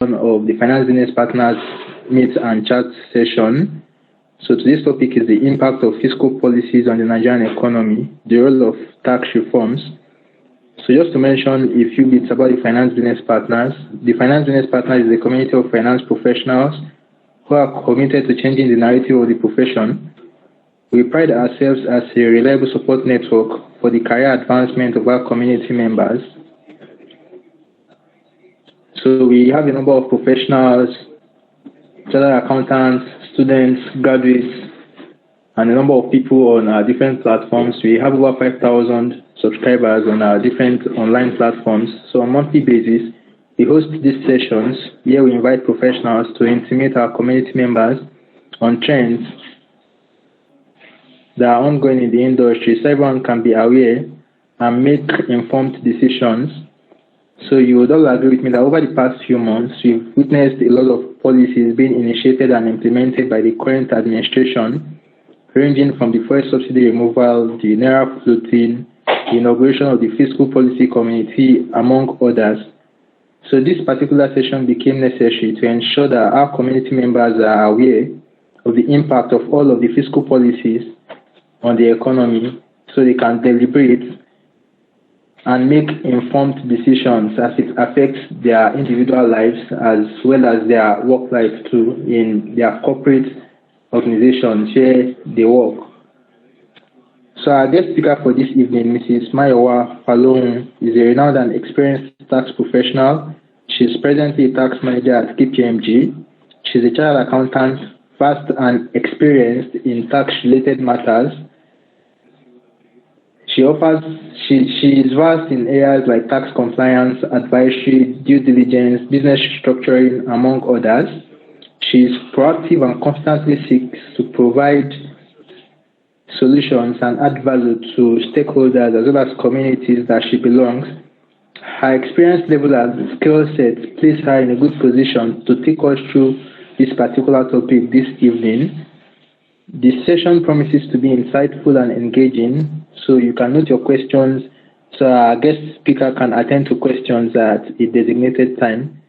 edition of the Finance Business Partners Meet and Chat session. So today's topic is the impact of fiscal policies on the Nigerian economy, the role of tax reforms. So just to mention a few bits about the Finance Business Partners. The Finance Business Partners is a community of finance professionals who are committed to changing the narrative of the profession. We pride ourselves as a reliable support network for the career advancement of our community members. So we have a number of professionals, chartered accountants, students, graduates, and a number of people on our different platforms. We have over 5,000 subscribers on our different online platforms. So on a monthly basis, we host these sessions where we invite professionals to intimate our community members on trends that are ongoing in the industry so everyone can be aware and make informed decisions. So you would all agree with me that over the past few months, we've witnessed a lot of policies being initiated and implemented by the current administration, ranging from the fuel subsidy removal, the Naira floating, the inauguration of the Fiscal Policy Committee, among others. So this particular session became necessary to ensure that our community members are aware of the impact of all of the fiscal policies on the economy so they can deliberate and make informed decisions as it affects their individual lives as well as their work life too in their corporate organizations where they work. So our guest speaker for this evening, Mrs. Mayowa Falong, is a renowned and experienced tax professional. She's presently a tax manager at KPMG. She's a chartered accountant, vast and experienced in tax-related matters. She is vast in areas like tax compliance, advisory, due diligence, business structuring, among others. She is proactive and constantly seeks to provide solutions and add value to stakeholders as well as communities that she belongs. Her experience level and skill set place her in a good position to take us through this particular topic this evening. The session promises to be insightful and engaging, so you can note your questions so our guest speaker can attend to questions at a designated time.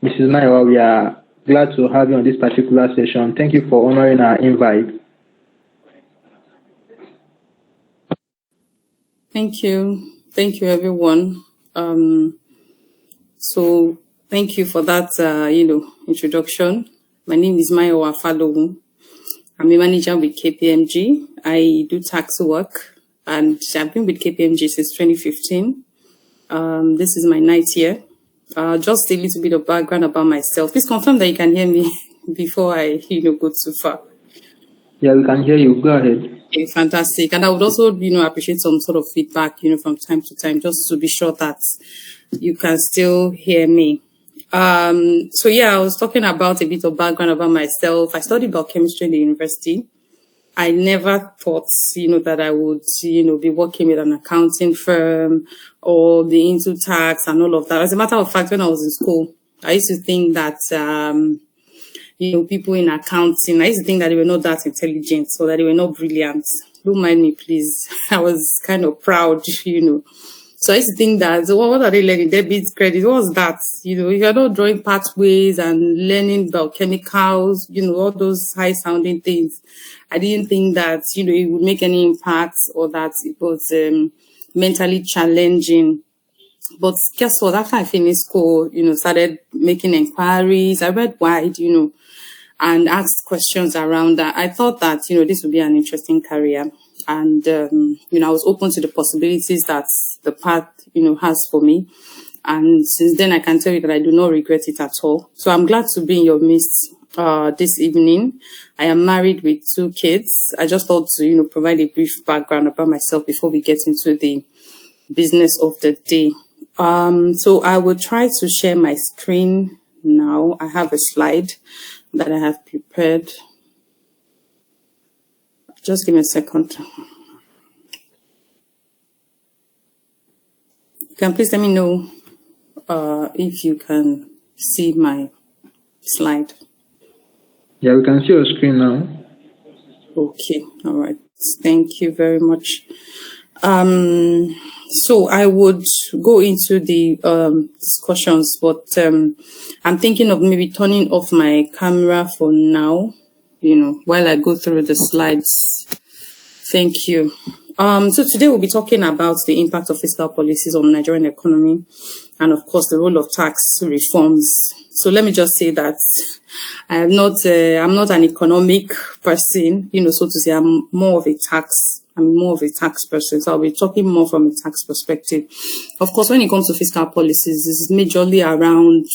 Mrs. Mayowa, we are glad to have you on this particular session. Thank you for honoring our invite. Thank you. Thank you, everyone. So thank you for that, introduction. My name is Mayowa Falong. I'm a manager with KPMG. I do tax work, and I've been with KPMG since 2015. This is my 9th year. Just a little bit of background about myself. Please confirm that you can hear me before I, go too far. Yeah, we can hear you. Go ahead. Okay, fantastic. And I would also, appreciate some sort of feedback, from time to time, just to be sure that you can still hear me. I was talking about a bit of background about myself. I studied biochemistry in the university. I never thought, that I would, be working with an accounting firm or be into tax and all of that. As a matter of fact, when I was in school, I used to think that, people in accounting, I used to think that they were not that intelligent or that they were not brilliant. Don't mind me, please. I was kind of proud, So I used to think that, what are they learning? Debit, credit, what was that? If you're not drawing pathways and learning about chemicals, all those high-sounding things, I didn't think that, it would make any impact or that it was mentally challenging. But guess what? After I finished school, started making inquiries. I read wide, and asked questions around that. I thought that, this would be an interesting career. And, I was open to the possibilities that the path, has for me. And since then, I can tell you that I do not regret it at all. So I'm glad to be in your midst this evening. I am married with 2 kids. I just thought to, provide a brief background about myself before we get into the business of the day. So I will try to share my screen now. I have a slide that I have prepared. Just give me a second. You can please let me know if you can see my slide. Yeah, we can see your screen now. Okay, all right. Thank you very much. So I would go into the discussions, but I'm thinking of maybe turning off my camera for now, while I go through the slides. Thank you. So today we'll be talking about the impact of fiscal policies on the Nigerian economy and, of course, the role of tax reforms. So let me just say that I'm not an economic person, so to say. I'm more of a tax person. So I'll be talking more from a tax perspective. Of course, when it comes to fiscal policies, this is majorly around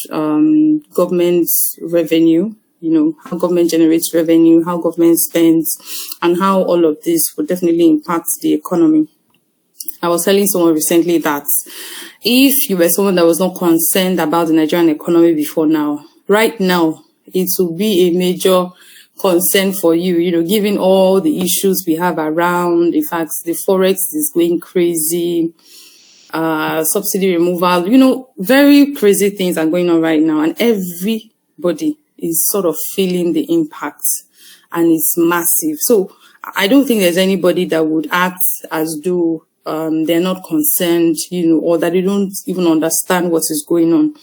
government revenue, how government generates revenue, how government spends, and how all of this would definitely impact the economy. I was telling someone recently that if you were someone that was not concerned about the Nigerian economy before now, right now, it will be a major concern for you, given all the issues we have around. In fact, the forex is going crazy, subsidy removal, very crazy things are going on right now, and everybody is sort of feeling the impact, and it's massive. So I don't think there's anybody that would act as though they're not concerned, or that they don't even understand what is going on.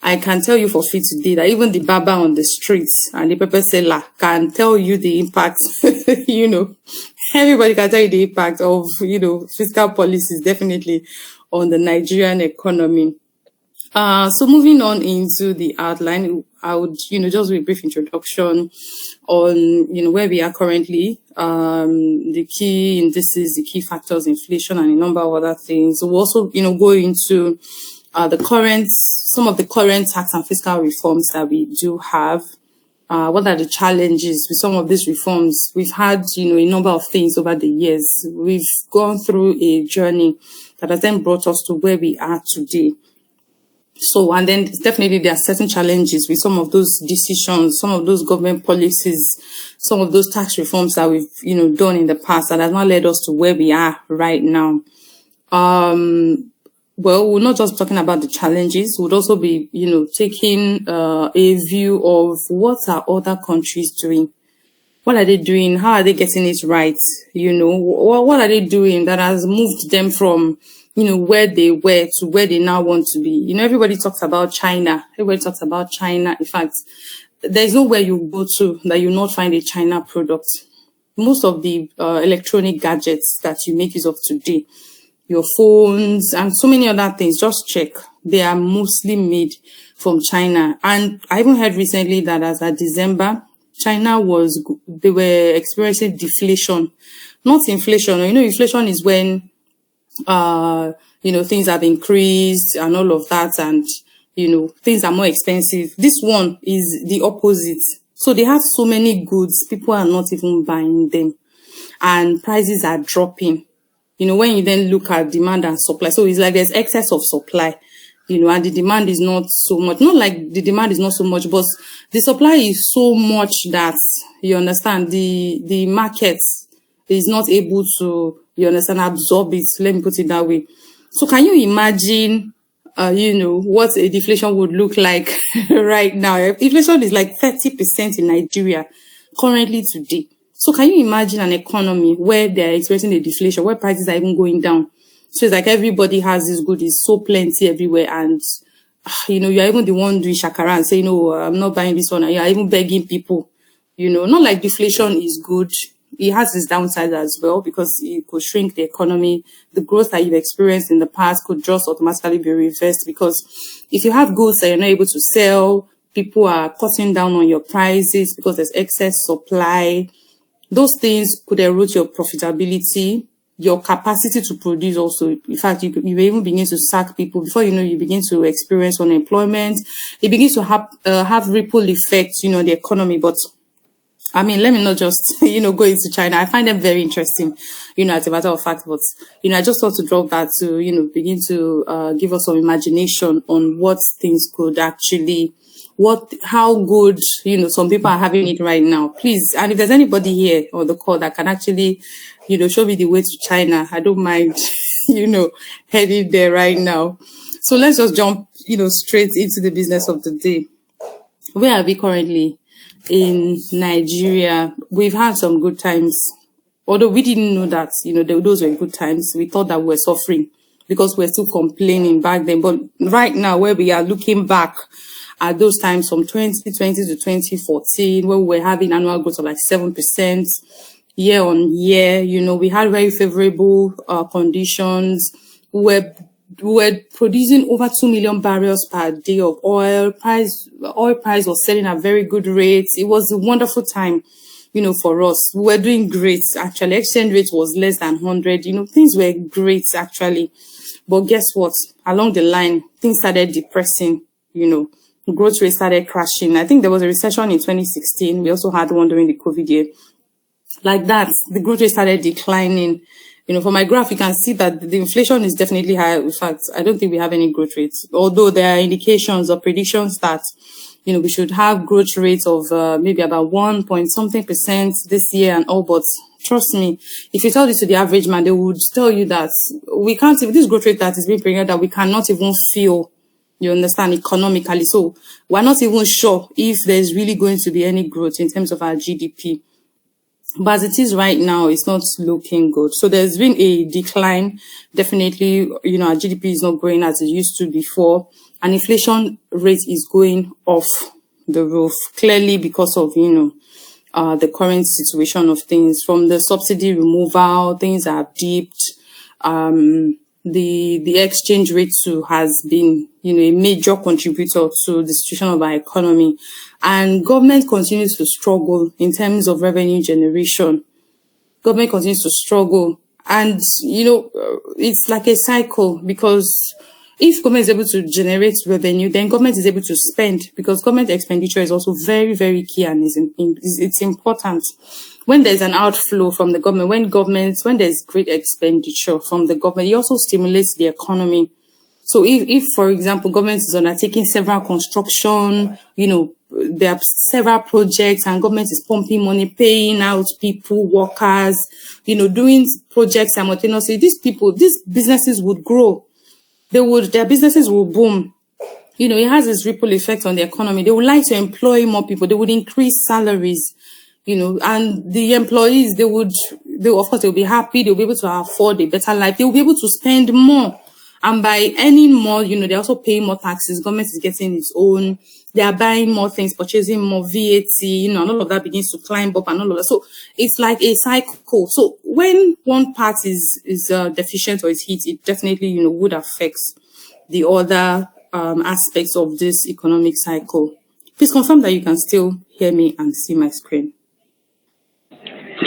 I can tell you for free today that even the barber on the streets and the pepper seller can tell you the impact. Everybody can tell you the impact of, fiscal policies definitely on the Nigerian economy. So moving on into the outline, I would, just do a brief introduction on, where we are currently, the key indices, the key factors, inflation, and a number of other things. We'll also, go into some of the current tax and fiscal reforms that we do have. What are the challenges with some of these reforms? We've had, a number of things over the years. We've gone through a journey that has then brought us to where we are today. So, and then definitely there are certain challenges with some of those decisions, some of those government policies, some of those tax reforms that we've, done in the past that has not led us to where we are right now. Well, we're not just talking about the challenges. We'll also be, taking a view of what are other countries doing. What are they doing? How are they getting it right? What are they doing that has moved them from, where they were to where they now want to be? Everybody talks about China. Everybody talks about China. In fact, there's nowhere you go to that you not find a China product. Most of the electronic gadgets that you make use of today, your phones and so many other things, just check. They are mostly made from China. And I even heard recently that as of December, China they were experiencing deflation, not inflation. Inflation is when, things have increased and all of that, and, things are more expensive. This one is the opposite. So they have so many goods, people are not even buying them, and prices are dropping. When you then look at demand and supply, so it's like there's excess of supply, and the demand is not so much. Not like the demand is not so much, but the supply is so much that, you understand, the market is not able to, absorb it. Let me put it that way. So can you imagine, what a deflation would look like right now? Inflation is like 30% in Nigeria currently today. So can you imagine an economy where they're experiencing a deflation, where prices are even going down? So it's like everybody has this good, it's so plenty everywhere, and you're even the one doing shakara and saying, no, I'm not buying this one, and you're even begging people. Not like deflation is good. It has its downsides as well, because it could shrink the economy. The growth that you've experienced in the past could just automatically be reversed, because if you have goods that you're not able to sell, people are cutting down on your prices because there's excess supply. Those things could erode your profitability, your capacity to produce also. In fact, you even begin to sack people. Before you know, you begin to experience unemployment. It begins to have ripple effects, the economy. But I mean, let me not just, go into China. I find them very interesting, as a matter of fact. But, I just thought to drop that to, begin to give us some imagination on what things could actually, how good, some people are having it right now. Please, and if there's anybody here on the call that can actually, show me the way to China, I don't mind, heading there right now. So let's just jump, straight into the business of the day. Where are we currently? In Nigeria, we've had some good times, although we didn't know that, those were good times. We thought that we were suffering. because we're still complaining back then. But right now, where we are looking back at those times from 2020 to 2014, where we were having annual growth of like 7% year on year, we had very favorable conditions. We were producing over 2 million barrels per day of oil. Oil price was selling at very good rates. It was a wonderful time, for us. We were doing great, actually. Exchange rate was less than 100. Things were great, actually. But guess what? Along the line, things started depressing, growth rate started crashing. I think there was a recession in 2016. We also had one during the COVID year. Like that, the growth rate started declining. For my graph, you can see that the inflation is definitely high. In fact, I don't think we have any growth rates, although there are indications or predictions that, we should have growth rates of maybe about 1 point something percent this year and all. But trust me, if you tell this to the average man, they would tell you that we can't, this growth rate that is being predicted, that we cannot even feel, you understand, economically. So we're not even sure if there's really going to be any growth in terms of our GDP. But as it is right now, it's not looking good. So there's been a decline. Definitely, our GDP is not growing as it used to before. And inflation rate is going off the roof, clearly because of, the current situation of things. From the subsidy removal, things have dipped. The exchange rate too has been, a major contributor to the situation of our economy. And government continues to struggle in terms of revenue generation. Government continues to struggle. And, it's like a cycle, because if government is able to generate revenue, then government is able to spend, because government expenditure is also very, very key and it's important. When there's an outflow from the government, when there's great expenditure from the government, it also stimulates the economy. So if, for example, government is undertaking several construction, there are several projects and government is pumping money, paying out people, workers, doing projects simultaneously, these businesses would grow. Their businesses will boom. It has this ripple effect on the economy. They would like to employ more people. They would increase salaries, and the employees, of course, they'll be happy. They'll be able to afford a better life. They'll be able to spend more. And by earning more, they're also paying more taxes. Government is getting its own. They are buying more things, purchasing more VAT, and all of that begins to climb up and all of that. So it's like a cycle. So when one part is deficient or is hit, it definitely, would affect the other aspects of this economic cycle. Please confirm that you can still hear me and see my screen.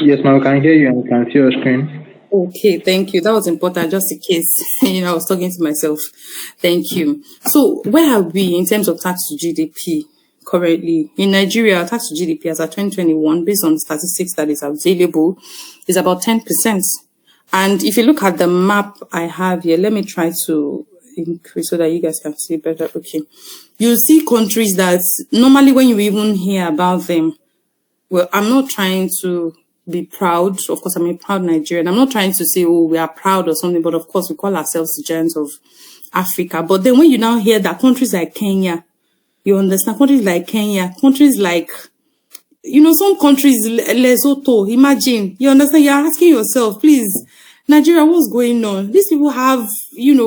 Yes, ma'am, I can hear you and can see your screen. Okay, thank you. That was important, just in case, I was talking to myself. Thank you. So where are we in terms of tax to GDP currently? In Nigeria, tax to GDP as of 2021, based on the statistics that is available, is about 10%. And if you look at the map I have here, let me try to increase so that you guys can see better. Okay. You'll see countries that normally when you even hear about them, well, I'm not trying to be proud. Of course, I'm a proud Nigerian. I'm not trying to say, oh, we are proud or something, but of course, we call ourselves the giants of Africa. But then when you now hear that countries like Kenya, you understand, countries like Kenya, countries like, some countries, Lesotho, imagine, you understand, you're asking yourself, please, Nigeria, what's going on? These people have,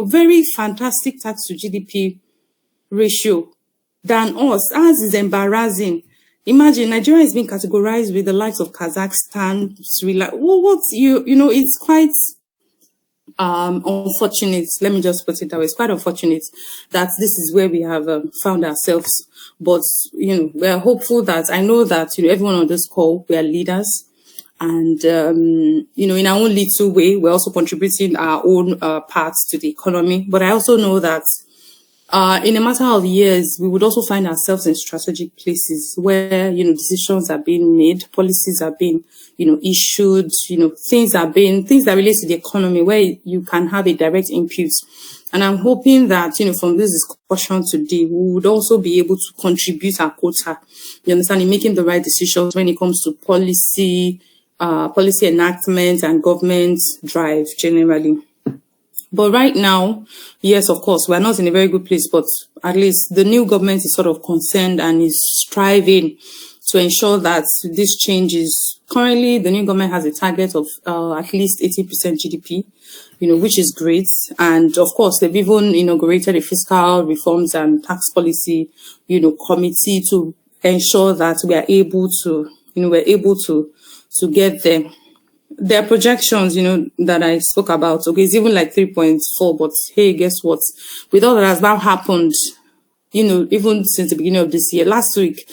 very fantastic tax to GDP ratio than us. Ours is embarrassing. Imagine Nigeria is being categorized with the likes of Kazakhstan, Sri Lanka. It's quite unfortunate. Let me just put it that way. It's quite unfortunate that this is where we have found ourselves. But we are hopeful that I know that everyone on this call, we are leaders, and in our own little way, we're also contributing our own parts to the economy. But I also know that in a matter of years, we would also find ourselves in strategic places where, decisions are being made, policies are being, issued, things that relate to the economy where you can have a direct input. And I'm hoping that, from this discussion today, we would also be able to contribute our quota, you understand, in making the right decisions when it comes to policy enactment and government drive generally. But right now, yes, of course, we're not in a very good place, but at least the new government is sort of concerned and is striving to ensure that this changes. Currently, the new government has a target of at least 80% GDP, which is great. And of course, they've even inaugurated a fiscal reforms and tax policy, committee to ensure that we are able to, to get there. Their projections, that I spoke about, okay, it's even like 3.4, but hey, guess what? With all that has now happened, even since the beginning of this year, last week,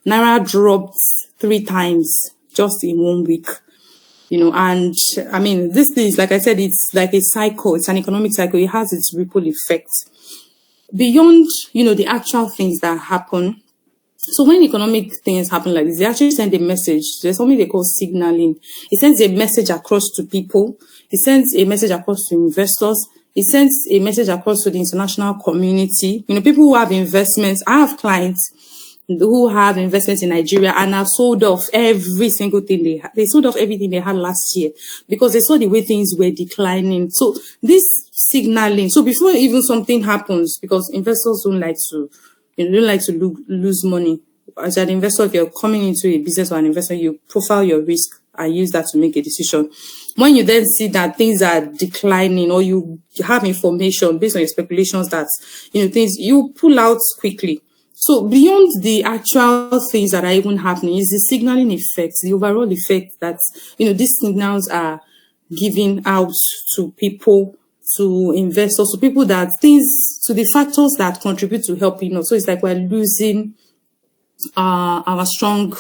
Naira dropped 3 times just in 1 week. And I mean, this thing is, like I said, it's like a cycle. It's an economic cycle. It has its ripple effect. Beyond, the actual things that happen. So when economic things happen like this, they actually send a message. There's something they call signaling. It sends a message across to people. It sends a message across to investors. It sends a message across to the international community. People who have investments. I have clients who have investments in Nigeria and have sold off every single thing they had. They sold off everything they had last year because they saw the way things were declining. So this signaling, so before even something happens, because investors don't like to lose money. As an investor, if you're coming into a business or an investment, you profile your risk and use that to make a decision. When you then see that things are declining, or you have information based on your speculations that, things, you pull out quickly. So beyond the actual things that are even happening is the signaling effect, the overall effect that, these signals are giving out to people, to investors, to people, that things, to the factors that contribute to helping us. So it's like we're losing our strong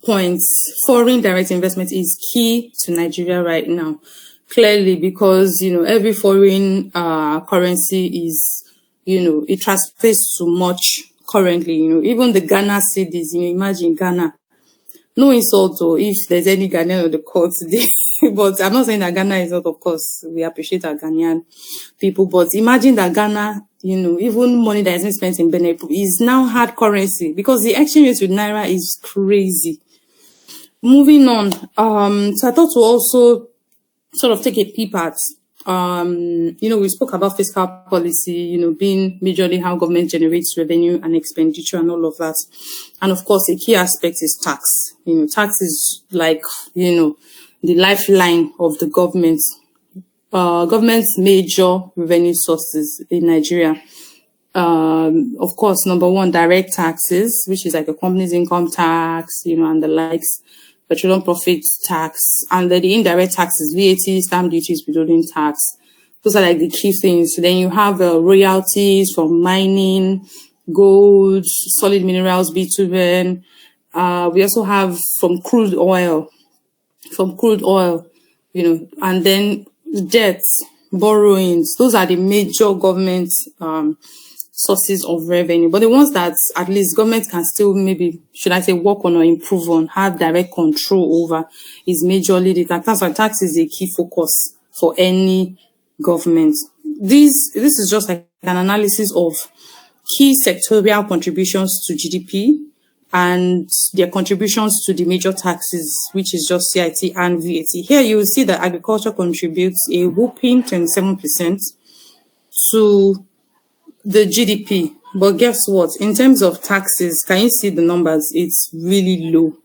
points. Foreign direct investment is key to Nigeria right now, clearly, because, every foreign currency is, it transfers too much currently. Even the Ghana cedis, imagine Ghana. No insult, or if there's any Ghanaian on the call today. But I'm not saying that Ghana is not, of course, we appreciate our Ghanaian people. But imagine that Ghana, even money that has been spent in Benin is now hard currency, because the exchange rate with Naira is crazy. Moving on, so I thought to also sort of take a peep at, we spoke about fiscal policy, being majorly how government generates revenue and expenditure and all of that. And of course, a key aspect is tax. Tax is like, the lifeline of the government. Government's major revenue sources in Nigeria. Of course, number one, direct taxes, which is like a company's income tax, and the likes, petroleum profit tax, and then the indirect taxes, VAT, stamp duties, withholding tax. Those are like the key things. Then you have royalties from mining, gold, solid minerals, bitumen. We also have from crude oil, and then debts, borrowings. Those are the major government sources of revenue. But the ones that at least government can still, maybe, should I say, work on or improve on, have direct control over, is majorly the tax. That's why tax is a key focus for any government. This is just like an analysis of key sectorial contributions to GDP and their contributions to the major taxes, which is just CIT and VAT. Here you will see that agriculture contributes a whopping 27% to the GDP. But guess what? In terms of taxes, can you see the numbers? It's really low.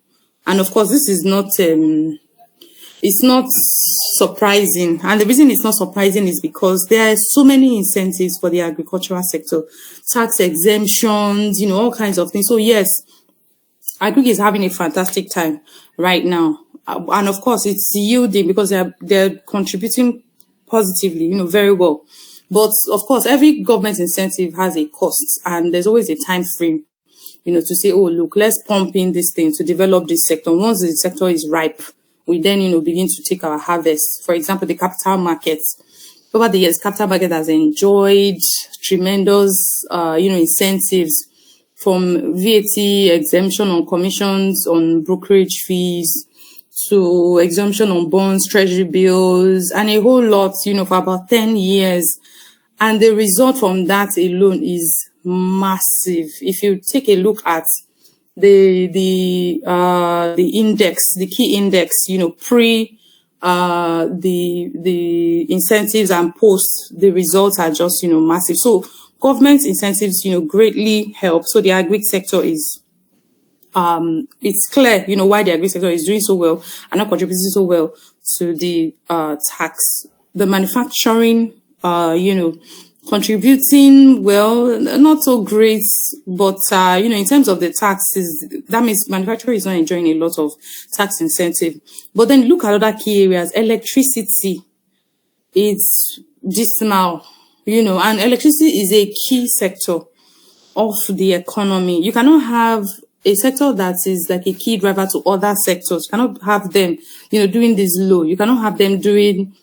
And of course, this is not, it's not surprising. And the reason it's not surprising is because there are so many incentives for the agricultural sector. Tax exemptions, all kinds of things. So yes, Agri is having a fantastic time right now. And of course, it's yielding because they're contributing positively, very well. But of course, every government incentive has a cost, and there's always a time frame, to say, oh, look, let's pump in this thing to develop this sector. Once the sector is ripe, we then, begin to take our harvest. For example, the capital market. Over the years, capital market has enjoyed tremendous, incentives, from VAT exemption on commissions, on brokerage fees, to exemption on bonds, treasury bills, and a whole lot, for about 10 years. And the result from that alone is massive. If you take a look at the index, the key index, pre the incentives and post, the results are just, massive. So government incentives, greatly help. So the agri sector is, it's clear, why the agri sector is doing so well and not contributing so well to the tax the manufacturing, contributing, well, not so great, but, in terms of the taxes, that means manufacturing is not enjoying a lot of tax incentive. But then look at other key areas. Electricity, it's dismal, and electricity is a key sector of the economy. You cannot have a sector that is like a key driver to other sectors. You cannot have them, doing this low. You cannot have them doing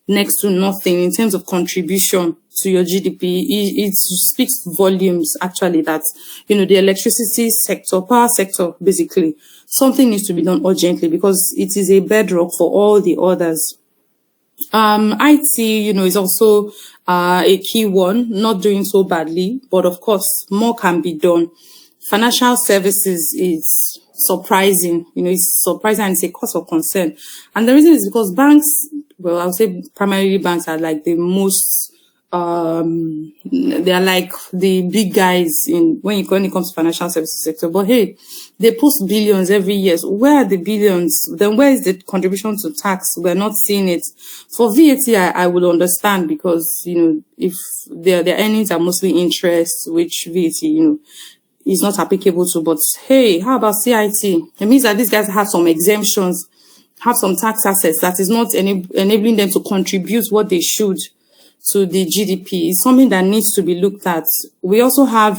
next to nothing in terms of contribution to your GDP. It speaks volumes, actually, that, the electricity sector, power sector, basically, something needs to be done urgently because it is a bedrock for all the others. IT, is also a key one, not doing so badly, but of course, more can be done. Financial services is surprising, it's surprising and it's a cause of concern. And the reason is because banks, well, I would say primarily banks are like the most, they are like the big guys when it comes to financial services sector. But hey, they post billions every year. So where are the billions? Then where is the contribution to tax? We're not seeing it. For VAT, I would understand because, if their earnings are mostly interest, which VAT, is not applicable to. But hey, how about CIT? It means that these guys have some exemptions, have some tax assets that is not enabling them to contribute what they should to the GDP. It's something that needs to be looked at. We also have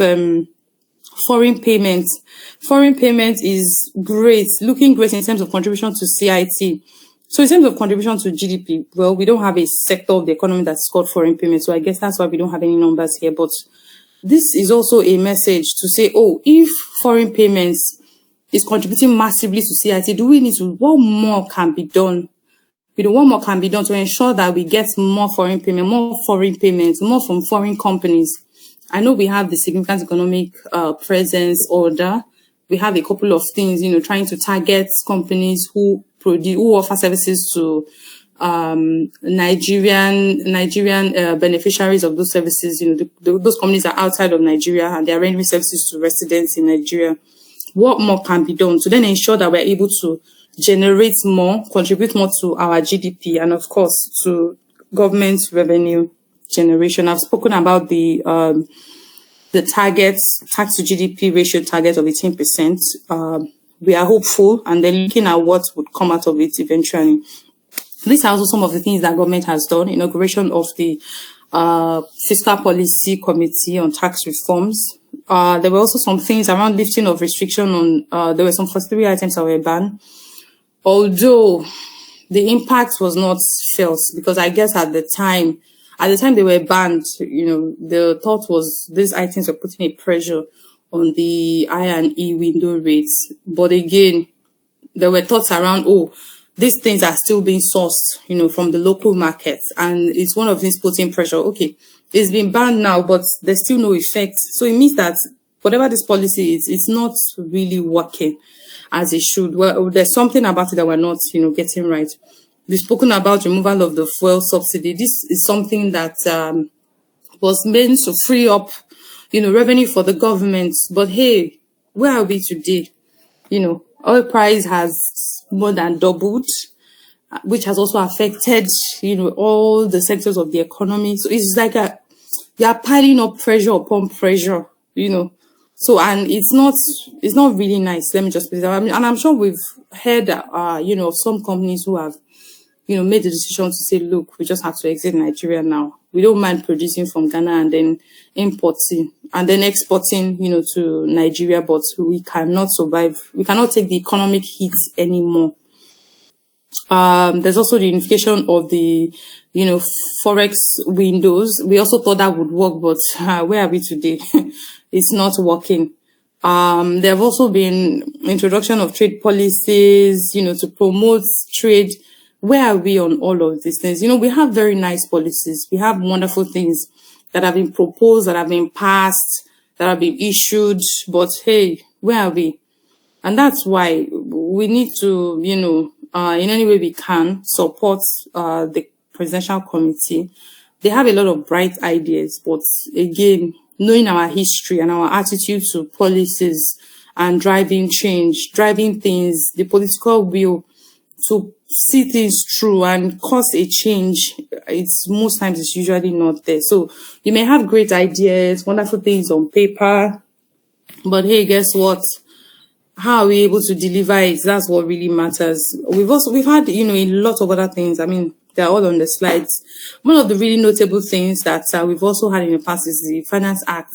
foreign payments. Foreign payment is great, looking great in terms of contribution to CIT. So in terms of contribution to GDP, well, we don't have a sector of the economy that's called foreign payments. So I guess that's why we don't have any numbers here. But this is also a message to say, if foreign payments is contributing massively to CIT, what more can be done? What more can be done to ensure that we get more foreign payments, more from foreign companies? I know we have the significant economic presence order. We have a couple of things, trying to target companies who offer services to Nigerian beneficiaries of those services. Those companies are outside of Nigeria and they're rendering services to residents in Nigeria. What more can be done to then ensure that we're able to generate more, contribute more to our GDP, and of course to government revenue generation? I've spoken about the targets, tax to GDP ratio target of 18%. We are hopeful, and then looking at what would come out of it eventually. These are also some of the things that government has done. Inauguration of the Fiscal Policy Committee on Tax Reforms. There were also some things around lifting of restriction on, there were some first-degree items that were banned. Although the impact was not felt, because I guess at the time they were banned, the thought was these items were putting a pressure on the I&E window rates. But again, there were thoughts around, these things are still being sourced, from the local markets. And it's one of these putting pressure. Okay, it's been banned now, but there's still no effect. So it means that whatever this policy is, it's not really working as it should. Well, there's something about it that we're not, getting right. We've spoken about removal of the fuel subsidy. This is something that was meant to free up, revenue for the government. But hey, where are we today? Oil price has more than doubled, which has also affected, all the sectors of the economy. So it's like they are piling up pressure upon pressure, So, and it's not really nice. Let me just put it that way. And I'm sure we've heard, of some companies who have, made the decision to say, look, we just have to exit Nigeria now. We don't mind producing from Ghana and then importing and then exporting, to Nigeria, but we cannot survive. We cannot take the economic hit anymore. There's also the unification of the, Forex windows. We also thought that would work, but where are we today? It's not working. There have also been introduction of trade policies, to promote trade. Where are we on all of these things? We have very nice policies. We have wonderful things that have been proposed, that have been passed, that have been issued. But hey, where are we? And that's why we need to, in any way we can, support the presidential committee. They have a lot of bright ideas, but again, knowing our history and our attitude to policies and driving change, driving things, the political will to see things through and cause a change, it's most times it's usually not there. So you may have great ideas, wonderful things on paper, but hey, guess what? How are we able to deliver it? That's what really matters. We've had, a lot of other things. I mean, they're all on the slides. One of the really notable things that we've also had in the past is the Finance Act,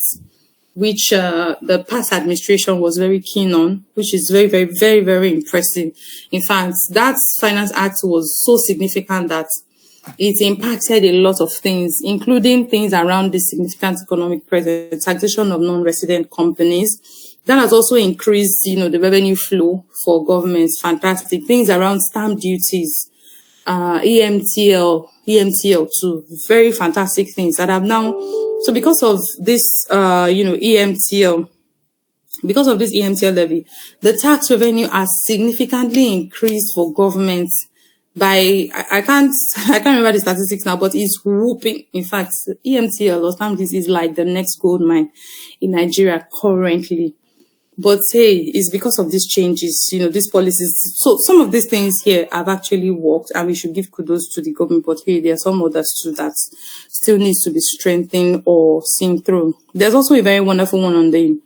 which the past administration was very keen on, which is very, very, very, very impressive. In fact, that Finance Act was so significant that it impacted a lot of things, including things around the significant economic presence, taxation of non-resident companies. That has also increased, the revenue flow for governments. Fantastic. Things around stamp duties, EMTL too. Very fantastic things that have now. So because of this, EMTL, because of this EMTL levy, the tax revenue has significantly increased for governments by, I can't remember the statistics now, but it's whooping. In fact, EMTL or stamp duty is like the next gold mine in Nigeria currently. But hey, it's because of these changes, these policies. So some of these things here have actually worked, and we should give kudos to the government. But hey, there are some others too that still needs to be strengthened or seen through. There's also a very wonderful one on the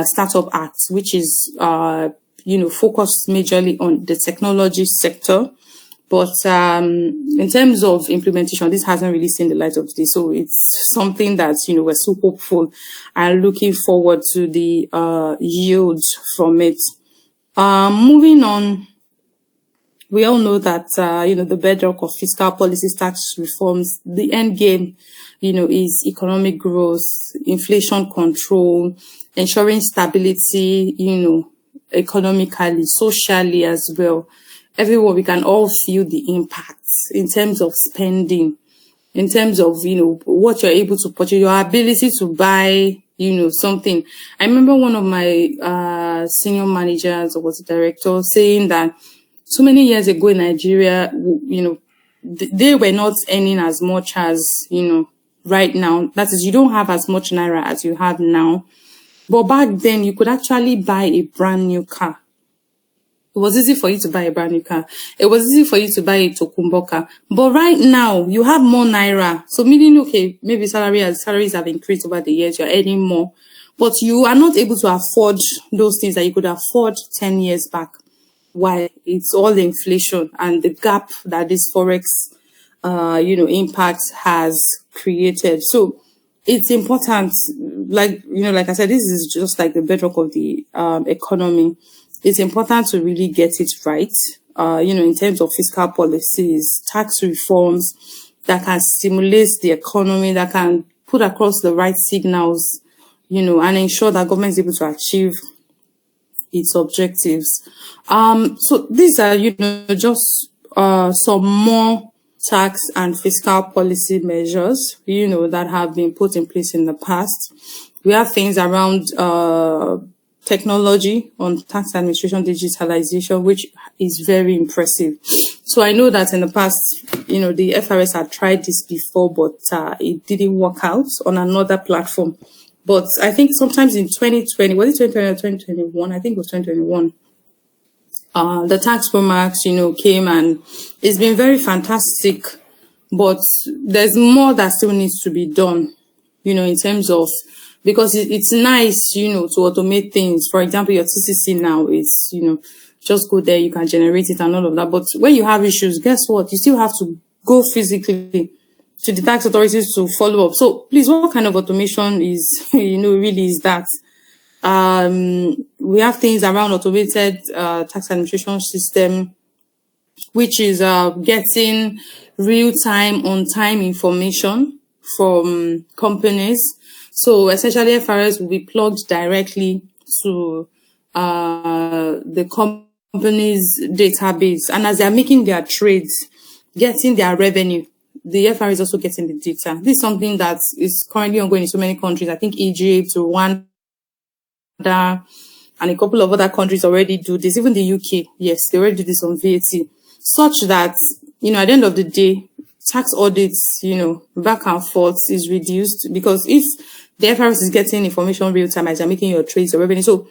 Startup Act, which is focused majorly on the technology sector. But in terms of implementation, this hasn't really seen the light of day. So it's something that, we're so hopeful and looking forward to the yield from it. Moving on, we all know that, the bedrock of fiscal policies, tax reforms, the end game, is economic growth, inflation control, ensuring stability, economically, socially as well. Everyone, we can all feel the impact in terms of spending, in terms of, what you're able to purchase, your ability to buy, something. I remember one of my senior managers or was a director saying that so many years ago in Nigeria, they were not earning as much as, right now. That is, you don't have as much naira as you have now. But back then, you could actually buy a brand new car. It was easy for you to buy a brand new car. It was easy for you to buy a Tokumbo car. But right now, you have more naira. So meaning, okay, maybe salaries have increased over the years, you're earning more. But you are not able to afford those things that you could afford 10 years back. Why? It's all inflation and the gap that this Forex, impact has created. So it's important, like I said, this is just like the bedrock of the economy. It's important to really get it right, in terms of fiscal policies, tax reforms that can stimulate the economy, that can put across the right signals, and ensure that government is able to achieve its objectives. So these are, just some more tax and fiscal policy measures, that have been put in place in the past. We have things around technology on tax administration digitalization, which is very impressive. So I know that in the past, the FRS had tried this before, but it didn't work out on another platform. But I think sometimes in 2020, was it 2020 or 2021? I think it was 2021. The tax promax, came, and it's been very fantastic. But there's more that still needs to be done, in terms of, because it's nice, to automate things. For example, your TCC now is, just go there, you can generate it and all of that. But when you have issues, guess what? You still have to go physically to the tax authorities to follow up. So please, what kind of automation is, really is that? We have things around automated tax administration system, which is getting real-time, on-time information from companies. So essentially, FRS will be plugged directly to the company's database. And as they're making their trades, getting their revenue, the FRS is also getting the data. This is something that is currently ongoing in so many countries. I think Egypt, Rwanda, and a couple of other countries already do this. Even the UK, yes, they already do this on VAT. Such that, at the end of the day, tax audits, back and forth is reduced, because if the FRS is getting information real time as you're making your trades or revenue. So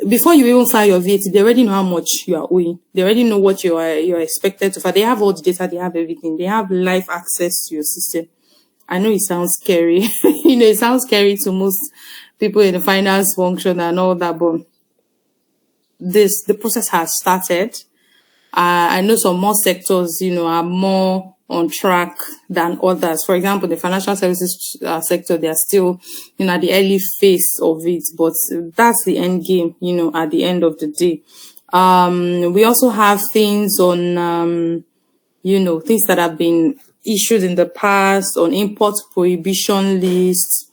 before you even file your VAT, they already know how much you are owing. They already know what you're expected to file. They have all the data, they have everything. They have live access to your system. I know it sounds scary. It sounds scary to most people in the finance function and all that, but the process has started. I know some more sectors, are more on track than others. For example, the financial services sector, they are still, at the early phase of it, but that's the end game, at the end of the day. We also have things on, things that have been issued in the past on import prohibition lists,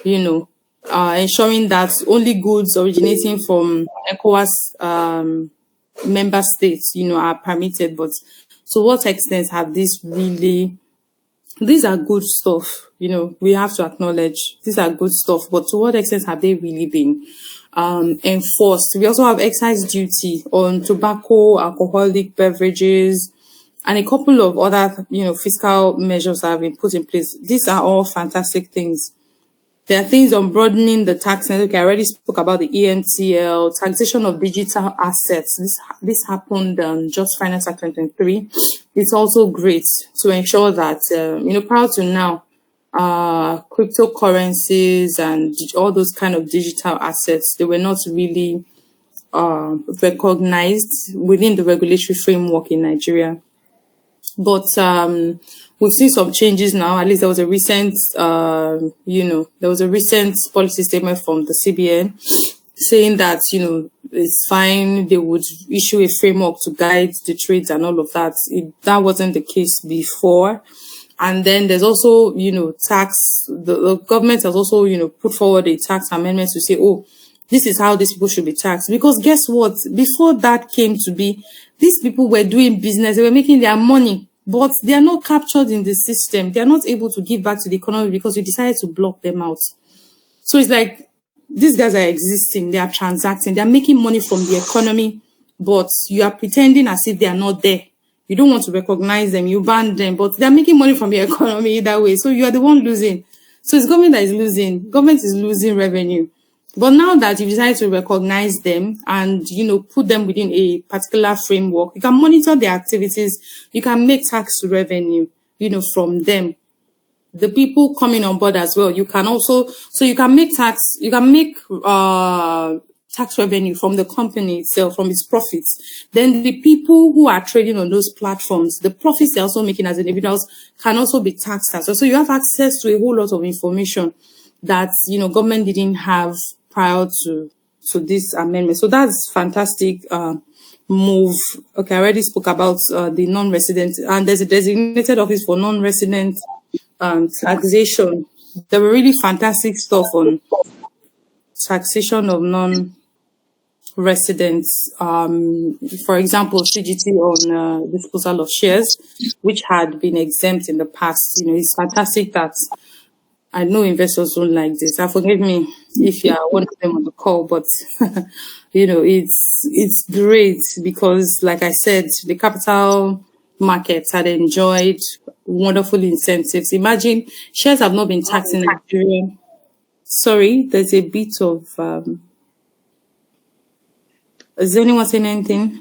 ensuring that only goods originating from ECOWAS, member states, are permitted. But to what extent have these are good stuff, we have to acknowledge these are good stuff, but to what extent have they really been enforced? We also have excise duty on tobacco, alcoholic beverages, and a couple of other, fiscal measures that have been put in place. These are all fantastic things. There are things on broadening the tax network. Okay, I already spoke about the ENTL, taxation of digital assets. This happened just Finance Act 2023. It's also great to ensure that, prior to now, cryptocurrencies and all those kind of digital assets, they were not really recognized within the regulatory framework in Nigeria. But we've seen some changes now. At least there was a recent, policy statement from the CBN saying that, it's fine. They would issue a framework to guide the trades and all of that. That wasn't the case before. And then there's also, tax. The government has also, put forward a tax amendment to say, oh, this is how these people should be taxed. Because guess what? Before that came to be, these people were doing business. They were making their money, but they are not captured in the system. They are not able to give back to the economy because you decided to block them out. So it's like, these guys are existing. They are transacting. They are making money from the economy, but you are pretending as if they are not there. You don't want to recognize them. You ban them, but they are making money from the economy that way. So you are the one losing. So it's government that is losing. Government is losing revenue. But now that you decide to recognize them and, put them within a particular framework, you can monitor their activities. You can make tax revenue, from them. The people coming on board as well, you can also, so you can make tax revenue from the company itself, from its profits. Then the people who are trading on those platforms, the profits they're also making as individuals can also be taxed as well. So you have access to a whole lot of information that, government didn't have prior to this amendment. So that's fantastic move. Okay, I already spoke about the non-resident, and there's a designated office for non-resident taxation. There were really fantastic stuff on taxation of non-residents. For example, CGT on disposal of shares, which had been exempt in the past. It's fantastic that I know investors don't like this. Forgive me if you are one of them on the call, but it's great because, like I said, the capital markets had enjoyed wonderful incentives. Imagine shares have not been taxed in Nigeria. Sorry, there's a bit of. Is anyone saying anything?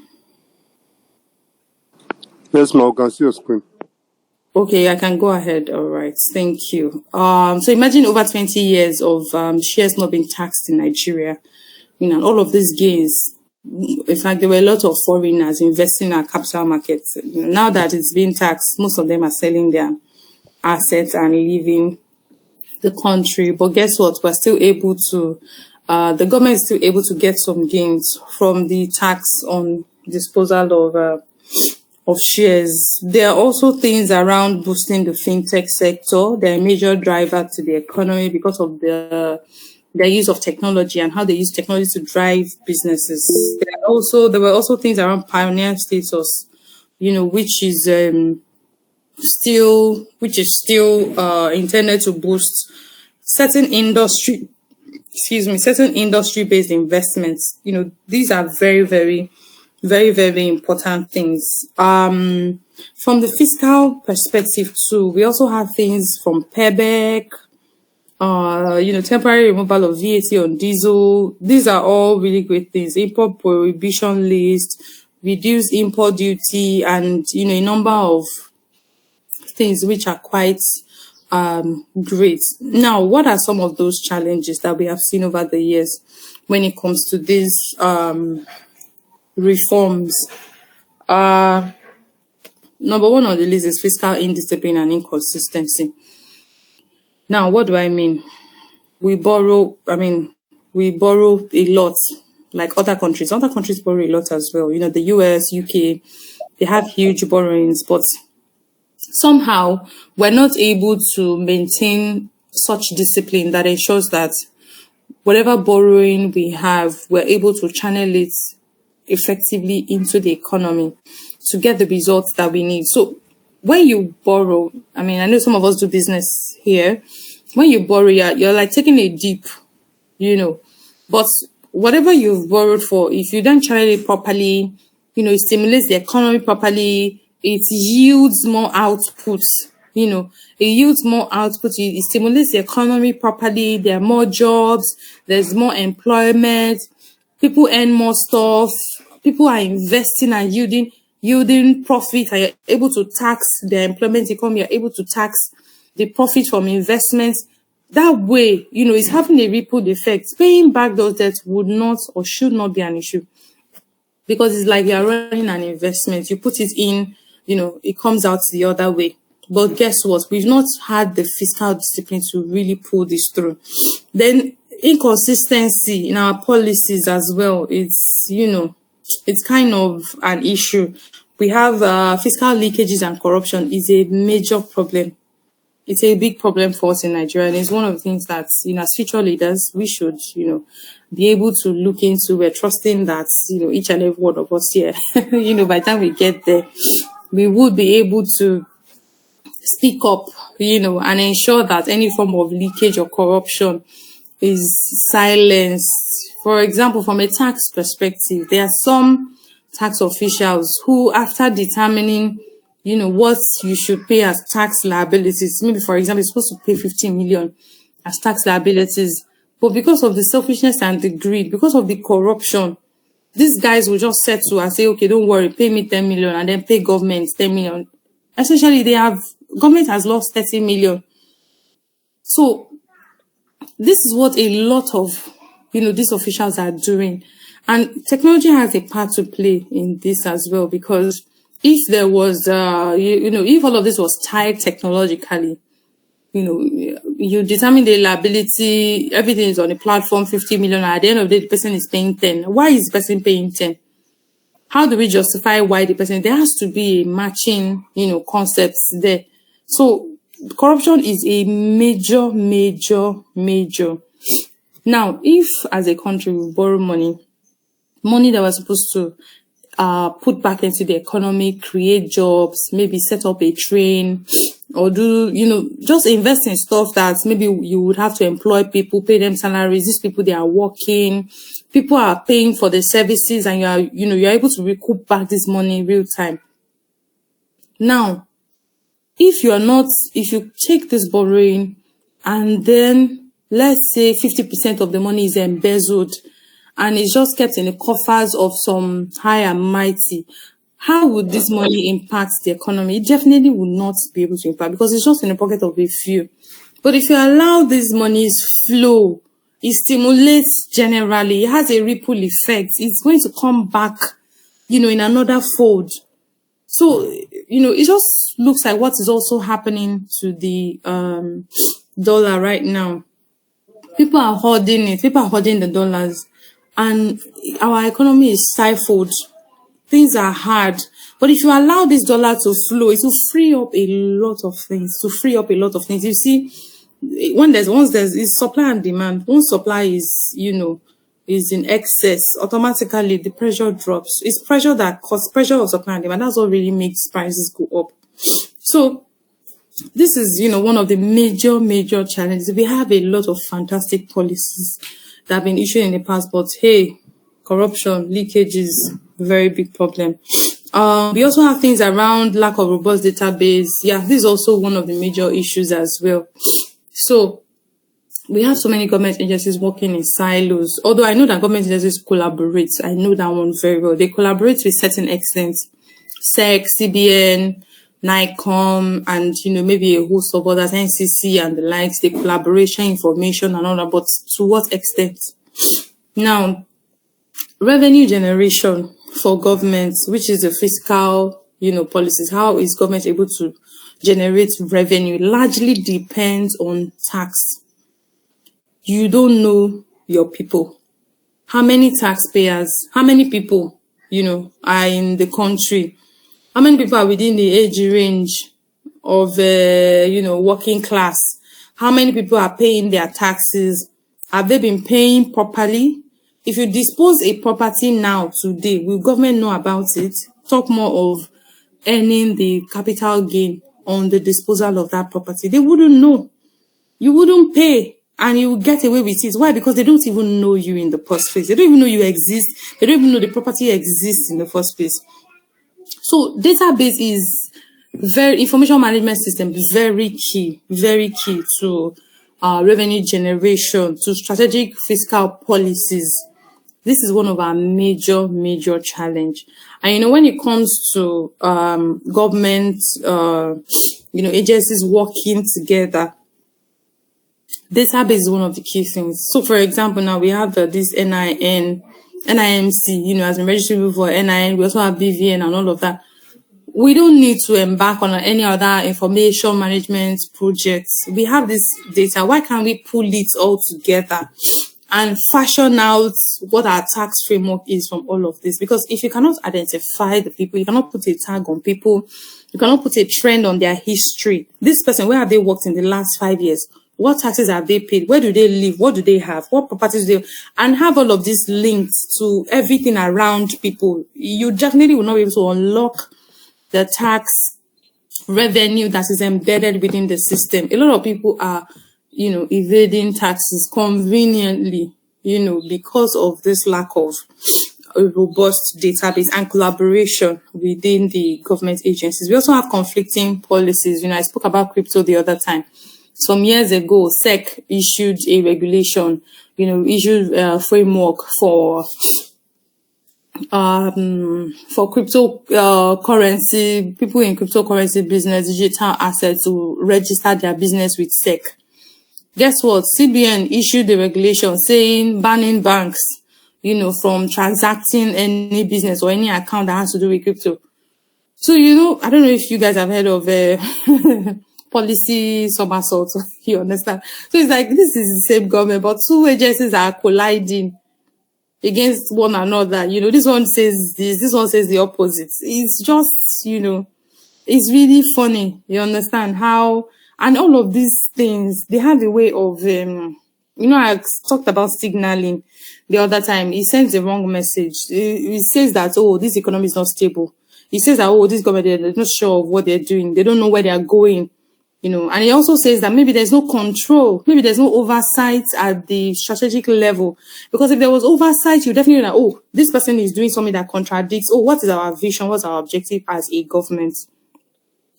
Yes, ma'am. I can see your screen. Okay, I can go ahead. All right. Thank you. So imagine over 20 years of shares not being taxed in Nigeria, and all of these gains. In fact, there were a lot of foreigners investing in our capital markets. Now that it's being taxed, most of them are selling their assets and leaving the country. But guess what? We're still able to, the government is still able to get some gains from the tax on disposal of shares. There are also things around boosting the fintech sector. They're a major driver to the economy because of their use of technology and how they use technology to drive businesses. There were also things around pioneer status, which is still intended to boost certain industry-based investments. These are very, very, very, very important things. From the fiscal perspective too, we also have things from PEBEC, temporary removal of VAT on diesel. These are all really great things. Import prohibition list, reduce import duty, and a number of things which are quite great. Now, what are some of those challenges that we have seen over the years when it comes to these reforms? Number one on the list is fiscal indiscipline and inconsistency. Now, what do I mean? We borrow a lot, like other countries. Other countries borrow a lot as well. The US, UK, they have huge borrowings, but somehow we're not able to maintain such discipline that ensures that whatever borrowing we have, we're able to channel it effectively into the economy to get the results that we need. So when you borrow, I know some of us do business here. When you borrow, you're like taking a dip, but whatever you've borrowed for, if you don't channel it properly, it stimulates the economy properly, it yields more output, it yields more output, it stimulates the economy properly, there are more jobs, there's more employment, people earn more stuff, people are investing and yielding profit, and you're able to tax the employment income, you're able to tax the profit from investments. That way, it's having a ripple effect. Paying back those debts would not or should not be an issue, because it's like you're running an investment. You put it in, it comes out the other way. But guess what? We've not had the fiscal discipline to really pull this through. Then inconsistency in our policies as well. It's kind of an issue. We have fiscal leakages and corruption is a major problem. It's a big problem for us in Nigeria, and it's one of the things that, as future leaders, we should, be able to look into. We're trusting that, each and every one of us here, by the time we get there, we would be able to speak up, and ensure that any form of leakage or corruption is silenced. For example, from a tax perspective, there are some tax officials who, after determining what you should pay as tax liabilities. Maybe, for example, you're supposed to pay 15 million as tax liabilities. But because of the selfishness and the greed, because of the corruption, these guys will just settle and say, okay, don't worry, pay me 10 million and then pay government 10 million. Essentially, government has lost 30 million. So this is what a lot of, these officials are doing. And technology has a part to play in this as well, because if there was, if all of this was tied technologically, you determine the liability, everything is on a platform, 50 million, at the end of the day, the person is paying 10. Why is the person paying 10? How do we justify why the person, there has to be a matching, concept there. So corruption is a major. Now, if as a country we borrow money that was supposed to put back into the economy, create jobs, maybe set up a train, or do, just invest in stuff that maybe you would have to employ people, pay them salaries. These people, they are working, people are paying for the services, and you're able to recoup back this money in real time. Now, if you take this borrowing and then let's say 50% of the money is embezzled, and it's just kept in the coffers of some high and mighty, how would this money impact the economy? It definitely would not be able to impact, because it's just in the pocket of a few. But if you allow these monies flow, it stimulates generally, it has a ripple effect. It's going to come back, in another fold. So, it just looks like what is also happening to the dollar right now. People are hoarding it. People are hoarding the dollars. And our economy is stifled. Things are hard. But if you allow this dollar to flow, it will free up a lot of things. You see, once there's supply and demand, once supply is, is in excess, automatically the pressure drops. It's pressure that causes pressure of supply and demand. That's what really makes prices go up. So this is, one of the major challenges. We have a lot of fantastic policies that have been issued in the past, but hey, corruption, leakage is a very big problem. We also have things around lack of robust database. Yeah, this is also one of the major issues as well. So we have so many government agencies working in silos. Although I know that government agencies collaborate. I know that one very well. They collaborate with certain extent. SEC, CBN, NICOM, and maybe a host of others, NCC and the likes. They collaboration, information and all that. But to what extent? Now, revenue generation for governments, which is the fiscal, policies. How is government able to generate revenue? Largely depends on tax. You don't know your people. How many taxpayers, how many people, are in the country? How many people are within the age range of, working class? How many people are paying their taxes? Have they been paying properly? If you dispose a property now, today, will government know about it? Talk more of earning the capital gain on the disposal of that property. They wouldn't know. You wouldn't pay and you will get away with it. Why? Because they don't even know you in the first place. They don't even know you exist. They don't even know the property exists in the first place. So database is information management system, very key to revenue generation, to strategic fiscal policies. This is one of our major challenge. And when it comes to government, agencies working together, database is one of the key things. So, for example, now we have this NIMC, has been registered for NIN. We also have BVN and all of that. We don't need to embark on any other information management projects. We have this data. Why can't we pull it all together and fashion out what our tax framework is from all of this? Because if you cannot identify the people, you cannot put a tag on people, you cannot put a trend on their history. This person, where have they worked in the last 5 years? What taxes have they paid? Where do they live? What do they have? What properties do they have? And have all of this linked to everything around people. You definitely will not be able to unlock the tax revenue that is embedded within the system. A lot of people are, evading taxes conveniently, because of this lack of a robust database and collaboration within the government agencies. We also have conflicting policies. I spoke about crypto the other time. Some years ago, SEC issued a regulation, issued a framework for cryptocurrency, people in cryptocurrency business, digital assets to register their business with SEC. Guess what? CBN issued a regulation saying banning banks, from transacting any business or any account that has to do with crypto. So, I don't know if you guys have heard of policy somersault, you understand? So it's like, this is the same government, but two agencies are colliding against one another. This one says this one says the opposite. It's just, it's really funny. You understand how, and all of these things, they have a way of, I talked about signaling the other time. It sends the wrong message. It says that, this economy is not stable. It says that, this government, they're not sure of what they're doing. They don't know where they're going. And it also says that maybe there's no control, maybe there's no oversight at the strategic level. Because if there was oversight, you definitely know, this person is doing something that contradicts, what is our vision, what's our objective as a government?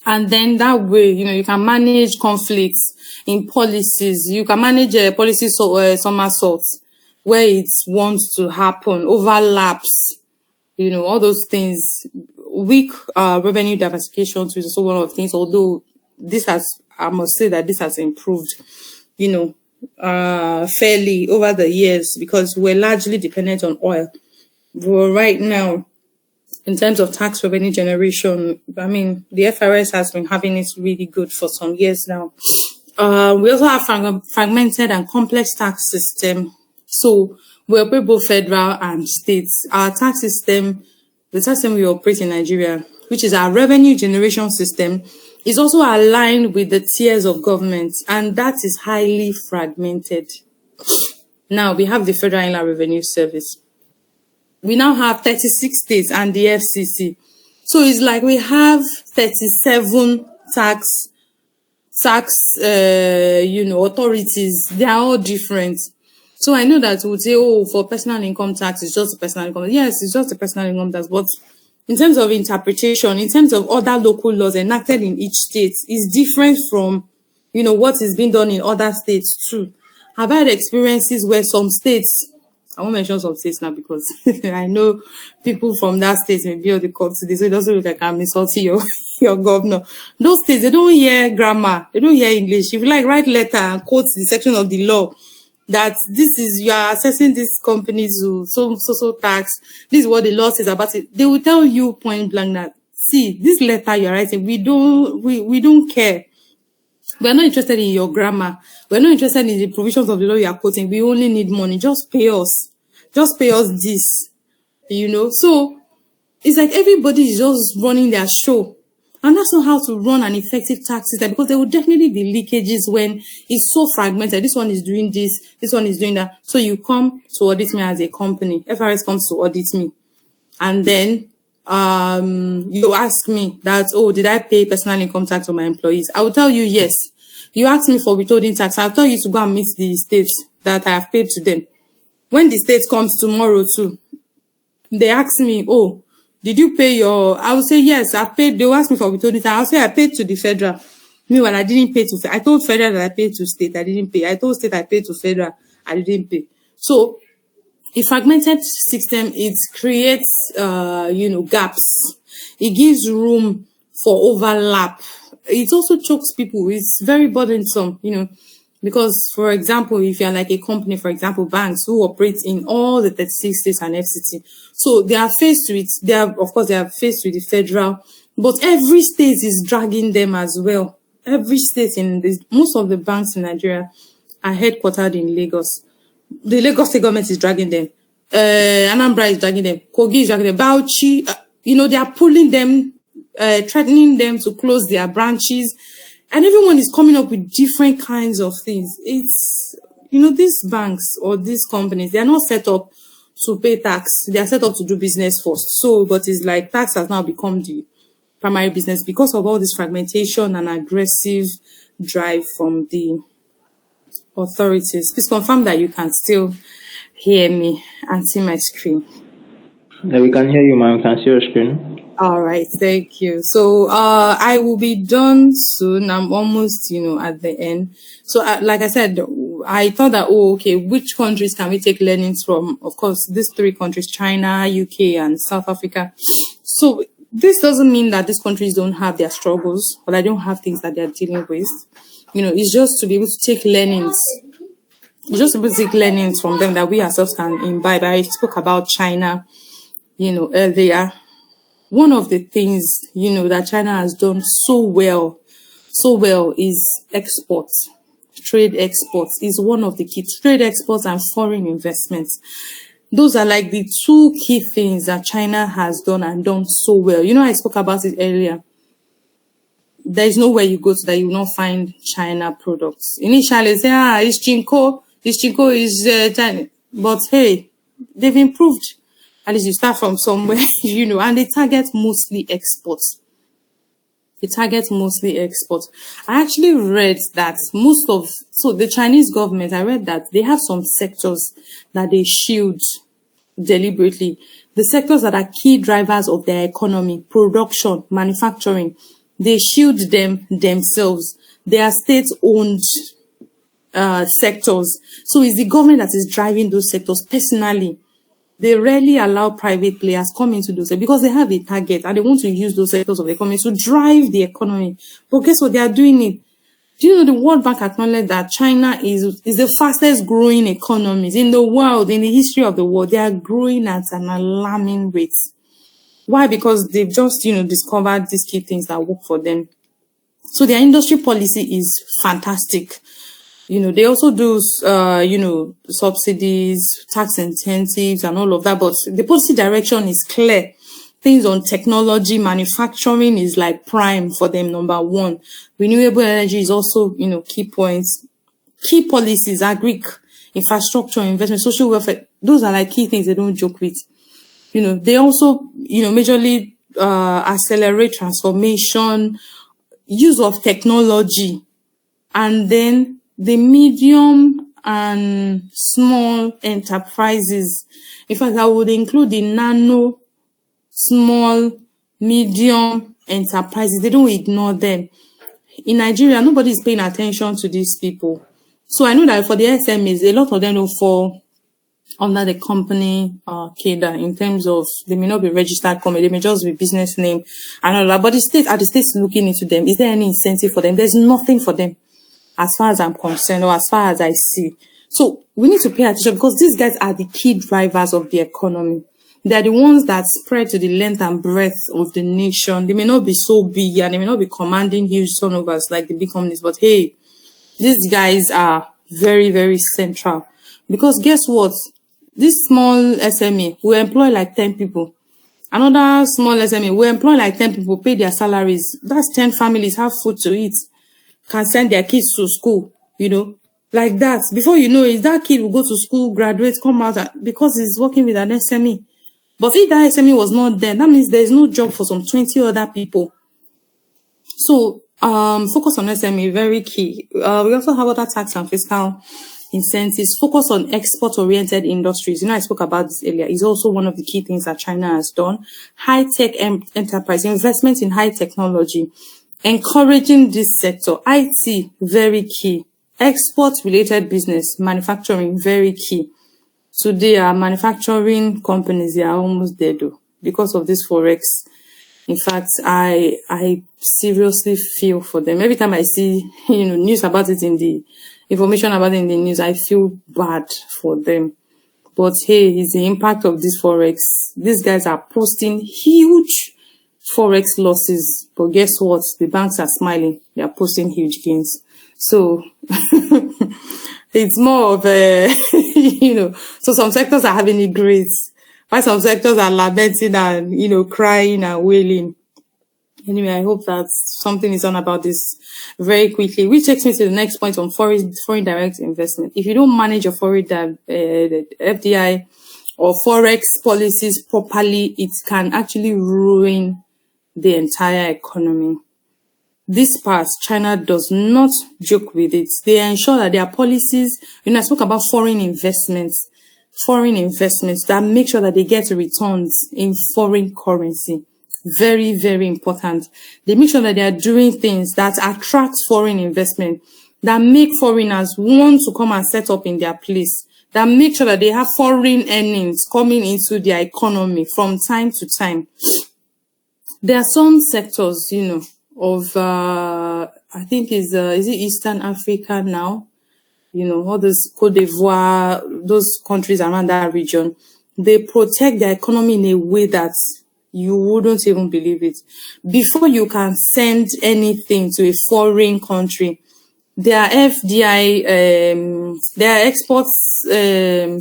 And then that way, you can manage conflicts in policies. You can manage a policy somersaults where it wants to happen, overlaps, all those things. Weak revenue diversification is also one of the things, although I must say that this has improved, fairly over the years because we're largely dependent on oil. But right now, in terms of tax revenue generation, the FRS has been having it really good for some years now. We also have fragmented and complex tax system. So we operate both federal and states. Our tax system, the tax system we operate in Nigeria, which is our revenue generation system, is also aligned with the tiers of government, and that is highly fragmented. Now, we have the Federal Inland Revenue Service. We now have 36 states and the FCC. So it's like we have 37 tax authorities. They are all different. So I know that we would say, for personal income tax, it's just the personal income. Yes, it's just the personal income tax, but in terms of interpretation, in terms of other local laws enacted in each state, is different from, what is being done in other states too. I've had experiences where some states, I won't mention some states now because I know people from that state may be on the court today, so it doesn't look like I'm insulting your governor. Those states, they don't hear grammar, they don't hear English. If you like, write letter and quote the section of the law that this is, you are assessing this company's so tax, this is what the law says about it. They will tell you point blank that, see, this letter you're writing, we don't care. We're not interested in your grammar. We're not interested in the provisions of the law you are quoting. We only need money. Just pay us. Just pay us this. So it's like everybody is just running their show. And that's not how to run an effective tax system, because there will definitely be leakages when it's so fragmented. This one is doing this one is doing that. So you come to audit me as a company. FRS comes to audit me. And then you ask me that, oh, did I pay personal income tax on my employees? I will tell you yes. You ask me for withholding tax, I'll tell you to go and meet the states that I have paid to them. When the state comes tomorrow too, they ask me, oh, did you pay your, I will say yes, I've paid. They'll ask me for withholding tax, I'll say I paid to the federal. Meanwhile, I didn't pay to, I told federal that I paid to state, I didn't pay. I told state I paid to federal, I didn't pay. So a fragmented system, it creates, gaps. It gives room for overlap. It also chokes people. It's very burdensome, because, for example, if you're like a company, for example, banks who operate in all the 36 states and FCT, so they are faced with, they are faced with the federal, but every state is dragging them as well. Every state most of the banks in Nigeria are headquartered in Lagos. The Lagos state government is dragging them. Anambra is dragging them. Kogi is dragging them. Bauchi, they are pulling them, threatening them to close their branches. And everyone is coming up with different kinds of things. It's, these banks or these companies, they are not set up to pay tax. They are set up to do business first. So, but it's like tax has now become the primary business because of all this fragmentation and aggressive drive from the authorities. Please confirm that you can still hear me and see my screen. Yeah, we can hear you, ma'am. We can see your screen. All right, thank you. So I will be done soon. I'm almost, at the end. So like I said, I thought that, which countries can we take learnings from? Of course, these three countries, China, UK, and South Africa. So this doesn't mean that these countries don't have their struggles, or they don't have things that they're dealing with. It's just to be able to take learnings. Just to be able to take learnings from them that we ourselves can imbibe. I spoke about China, earlier. One of the things, that China has done so well is exports. Trade exports is one of the key. Trade exports and foreign investments. Those are like the two key things that China has done and done so well. I spoke about it earlier. There is nowhere you go to that you will not find China products. Initially, say, it's Chinko. This Chinko is China. But hey, they've improved. At least you start from somewhere, and they target mostly exports. I actually read that the Chinese government, I read that they have some sectors that they shield deliberately. The sectors that are key drivers of their economy, production, manufacturing, they shield them themselves. They are state-owned sectors. So it's the government that is driving those sectors personally. They rarely allow private players come into those because they have a target and they want to use those sectors of the economy to drive the economy. But guess what? They are doing it. Do you know the World Bank acknowledged that China is the fastest growing economies in the world, in the history of the world? They are growing at an alarming rate. Why? Because they've just, discovered these key things that work for them. So their industry policy is fantastic. They also do, subsidies, tax incentives and all of that, but the policy direction is clear. Things on technology, manufacturing is like prime for them, number one. Renewable energy is also, key points. Key policies, agric, infrastructure, investment, social welfare. Those are like key things they don't joke with. They also, majorly, accelerate transformation, use of technology, and then the medium and small enterprises. In fact, I would include the nano, small, medium enterprises. They don't ignore them. In Nigeria, nobody is paying attention to these people. So I know that for the SMEs, a lot of them don't fall under the company cadre in terms of they may not be registered company, they may just be business name and all that. But the state's looking into them. Is there any incentive for them? There's nothing for them as far as I'm concerned or as far as I see. So we need to pay attention because these guys are the key drivers of the economy. They're the ones that spread to the length and breadth of the nation. They may not be so big and they may not be commanding huge turnovers like the big companies, but hey, these guys are very, very central. Because guess what? This small SME will employ like 10 people. Another small SME will employ like 10 people, pay their salaries. That's 10 families have food to eat, can send their kids to school, like that. Before you know it, that kid will go to school, graduate, come out, because he's working with an SME. But if that SME was not there, that means there's no job for some 20 other people. So, focus on SME, very key. We also have other tax and fiscal incentives. Focus on export-oriented industries. I spoke about this earlier. It's also one of the key things that China has done. High-tech enterprise, investment in high technology, encouraging this sector. IT, very key. Export-related business, manufacturing, very key. Today, our manufacturing companies, they are almost dead though, because of this Forex. In fact, I seriously feel for them. Every time I see, news about it information about it in the news, I feel bad for them. But hey, it's the impact of this Forex. These guys are posting huge Forex losses. But guess what? The banks are smiling. They are posting huge gains. So, it's more of a, so some sectors are having it great. While some sectors are lamenting and, crying and wailing. Anyway, I hope that something is done about this very quickly, which takes me to the next point on foreign direct investment. If you don't manage your foreign FDI or Forex policies properly, it can actually ruin the entire economy. This part, China does not joke with it. They ensure that their policies, I spoke about foreign investments that make sure that they get returns in foreign currency. Very, very important. They make sure that they are doing things that attract foreign investment, that make foreigners want to come and set up in their place, that make sure that they have foreign earnings coming into their economy from time to time. There are some sectors, of, I think is it Eastern Africa now? All those Cote d'Ivoire, those countries around that region, they protect their economy in a way that you wouldn't even believe it. Before you can send anything to a foreign country, their FDI, their exports,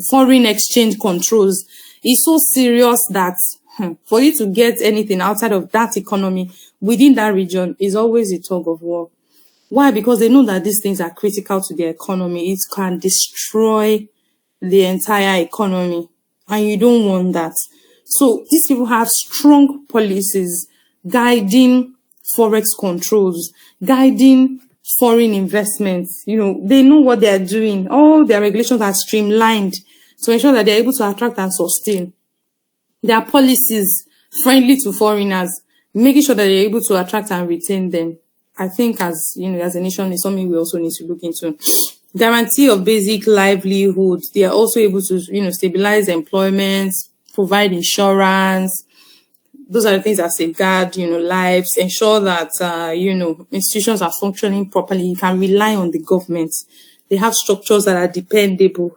foreign exchange controls is so serious that for you to get anything outside of that economy within that region is always a tug of war. Why? Because they know that these things are critical to their economy. It can destroy the entire economy, and you don't want that. So these people have strong policies guiding Forex controls, guiding foreign investments. They know what they are doing. All their regulations are streamlined to ensure that they're able to attract and sustain. Their policies friendly to foreigners, making sure that they're able to attract and retain them. I think as a nation is something we also need to look into. Guarantee of basic livelihood. They are also able to, stabilize employment, provide insurance. Those are the things that safeguard, lives, ensure that, institutions are functioning properly. You can rely on the government. They have structures that are dependable.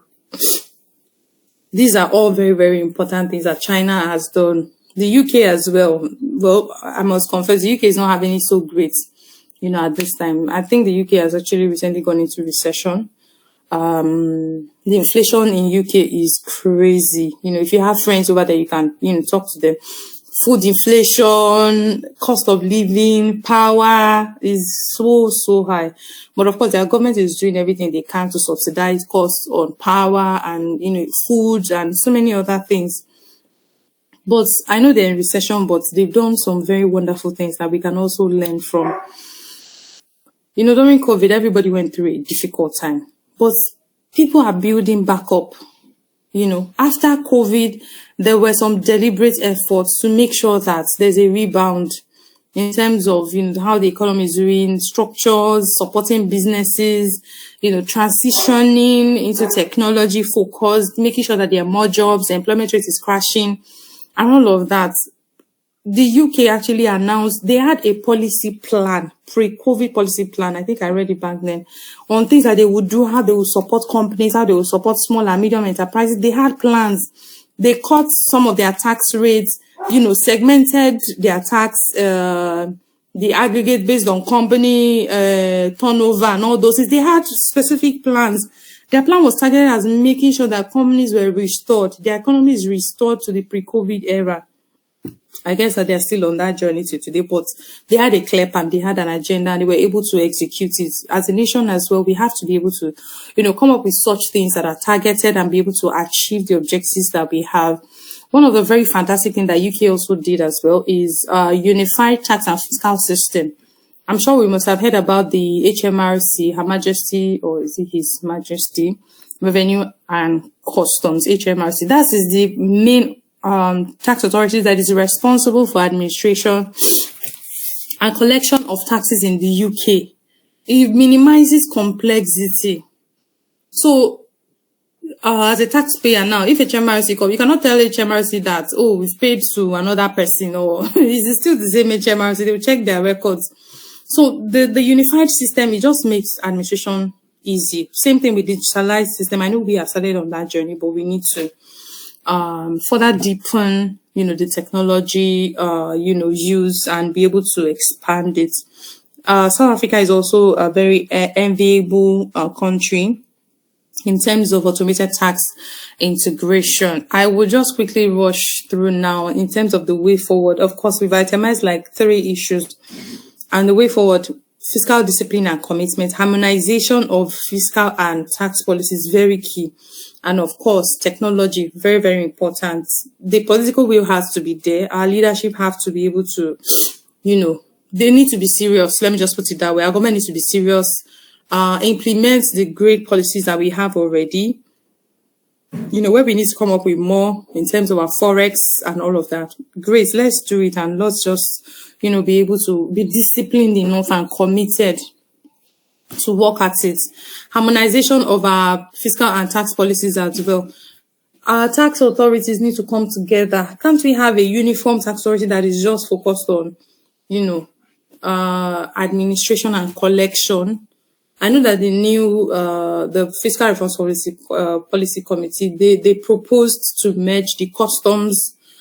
These are all very, very important things that China has done. The UK as well. Well, I must confess, the UK is not having it so great, at this time. I think the UK has actually recently gone into recession. The inflation in UK is crazy. If you have friends over there, you can, talk to them. Food inflation, cost of living, power is so high. But of course, their government is doing everything they can to subsidize costs on power and, food and so many other things. But I know they're in recession, but they've done some very wonderful things that we can also learn from. During COVID, everybody went through a difficult time, but people are building back up. After COVID, there were some deliberate efforts to make sure that there's a rebound. in terms of, how the economy is doing, structures, supporting businesses, transitioning into technology focused, making sure that there are more jobs, the employment rate is crashing, and all of that. The UK actually announced they had a policy plan, pre-COVID policy plan. I think I read it back then, on things that they would do, how they would support companies, how they would support small and medium enterprises. They had plans. They cut some of their tax rates, segmented their tax, the aggregate based on company turnover and all those things. They had specific plans. Their plan was targeted as making sure that companies were restored, their economy is restored to the pre-COVID era. I guess that they're still on that journey to today, but they had a clear plan, they had an agenda, and they were able to execute it. As a nation as well, we have to be able to, come up with such things that are targeted and be able to achieve the objectives that we have. One of the very fantastic things that UK also did as well is unified tax and fiscal system. I'm sure we must have heard about the HMRC, Her Majesty, or is it His Majesty, Revenue and Customs, HMRC. That is the main tax authority that is responsible for administration and collection of taxes in the UK. It minimizes complexity. So, as a taxpayer now, if HMRC comes, you cannot tell HMRC that, oh, we've paid to another person, or it's still the same HMRC. They will check their records. So the unified system, it just makes administration easy. Same thing with the digitalized system. I know we have started on that journey, but we need to further deepen, the technology, use and be able to expand it. South Africa is also a very enviable country in terms of automated tax integration. I will just quickly rush through now in terms of the way forward. Of course, we've itemized like 3 issues, and the way forward: fiscal discipline and commitment, harmonization of fiscal and tax policies, very key. And of course, technology, very, very important. The political will has to be there. Our leadership have to be able to, they need to be serious. Let me just put it that way. Our government needs to be serious, implement the great policies that we have already, where we need to come up with more in terms of our forex and all of that. Great, let's do it, and let's just, be able to be disciplined enough and committed to work at it. Harmonization of our fiscal and tax policies as well. Our tax authorities need to come together. Can't we have a uniform tax authority that is just focused on, administration and collection? I know that the new, the Fiscal Reform Policy Committee, they proposed to merge the customs